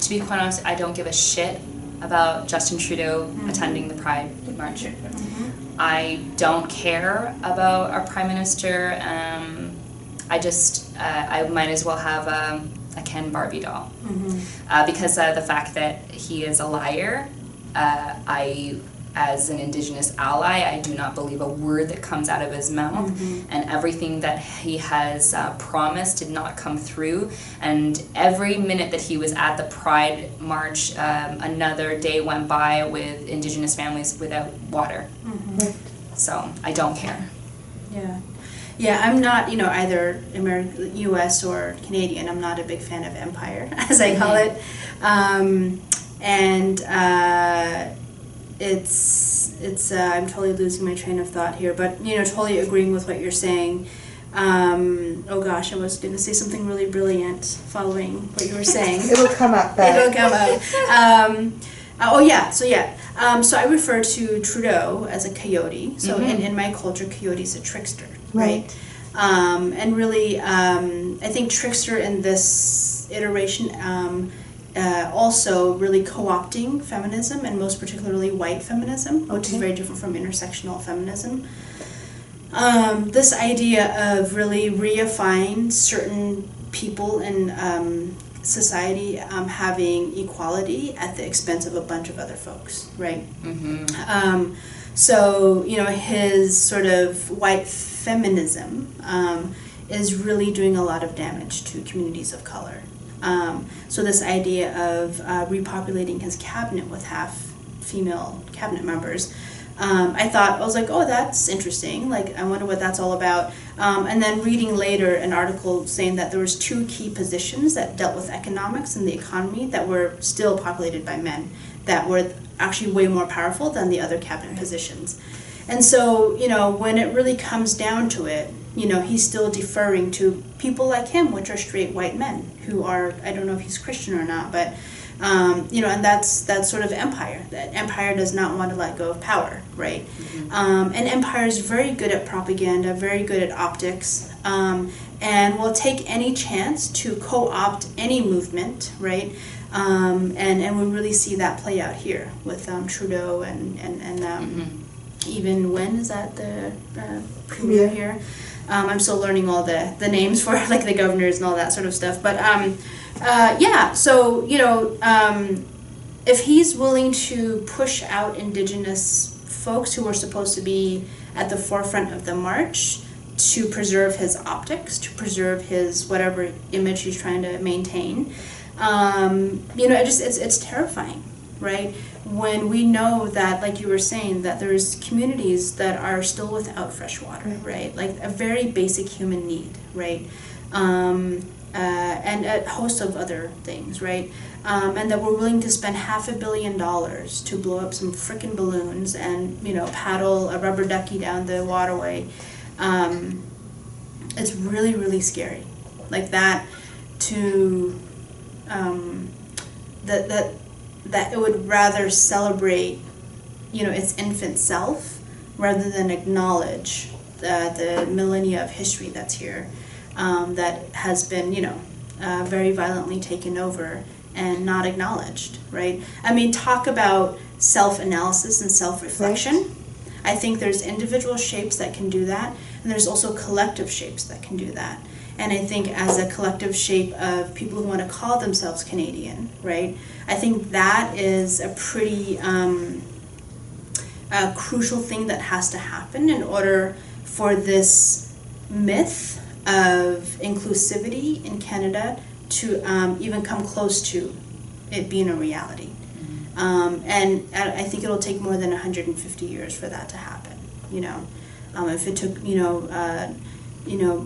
to be quite honest, I don't give a shit about Justin Trudeau attending the Pride March. I don't care about our Prime Minister. I might as well have a Ken Barbie doll. Because the fact that he is a liar, as an Indigenous ally, I do not believe a word that comes out of his mouth, and everything that he has promised did not come through. And every minute that he was at the Pride March, another day went by with Indigenous families without water. So I don't care. Yeah, I'm not, either U.S. or Canadian. I'm not a big fan of empire, as I call it. It's I'm totally losing my train of thought here, but totally agreeing with what you're saying. Oh gosh, I was going to say something really brilliant following what you were saying. It'll come up. It'll come up. So I refer to Trudeau as a coyote. So in my culture, coyote's a trickster, right? And really, I think trickster in this iteration. Also really co-opting feminism, and most particularly white feminism, which is very different from intersectional feminism. This idea of really reifying certain people in society having equality at the expense of a bunch of other folks, right? So, his sort of white feminism is really doing a lot of damage to communities of color. So this idea of repopulating his cabinet with half female cabinet members, I was like, oh, that's interesting. Like, I wonder what that's all about. And then reading later an article saying that there was 2 key positions that dealt with economics and the economy that were still populated by men, that were actually way more powerful than the other cabinet positions. And so, when it really comes down to it, he's still deferring to people like him, which are straight white men who are, I don't know if he's Christian or not, but, and that's sort of empire. That empire does not want to let go of power, right? And empire is very good at propaganda, very good at optics, and will take any chance to co-opt any movement, right? And we really see that play out here with Trudeau and even when is that the premier here? I'm still learning all the names for like the governors and all that sort of stuff. But so if he's willing to push out Indigenous folks who were supposed to be at the forefront of the march to preserve his optics, to preserve his whatever image he's trying to maintain, it's terrifying, right? When we know that, like you were saying, that there's communities that are still without fresh water, right? Like a very basic human need, right? And a host of other things, right? And that we're willing to spend $500 million to blow up some frickin' balloons and, paddle a rubber ducky down the waterway. It's really, really scary. Like that that it would rather celebrate, its infant self rather than acknowledge the millennia of history that's here, that has been, very violently taken over and not acknowledged, right? I mean, talk about self-analysis and self-reflection. Right. I think there's individual shapes that can do that, and there's also collective shapes that can do that. And I think as a collective shape of people who want to call themselves Canadian, right, I think that is a pretty crucial thing that has to happen in order for this myth of inclusivity in Canada to even come close to it being a reality. And I think it'll take more than 150 years for that to happen, If it took,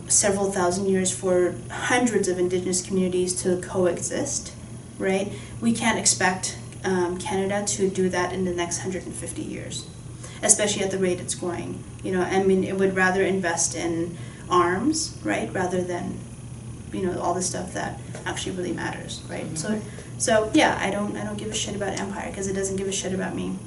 several thousand years for hundreds of Indigenous communities to coexist, right? We can't expect Canada to do that in the next 150 years, especially at the rate it's going. It would rather invest in arms, right, rather than, all the stuff that actually really matters, right? So yeah, I don't give a shit about empire because it doesn't give a shit about me.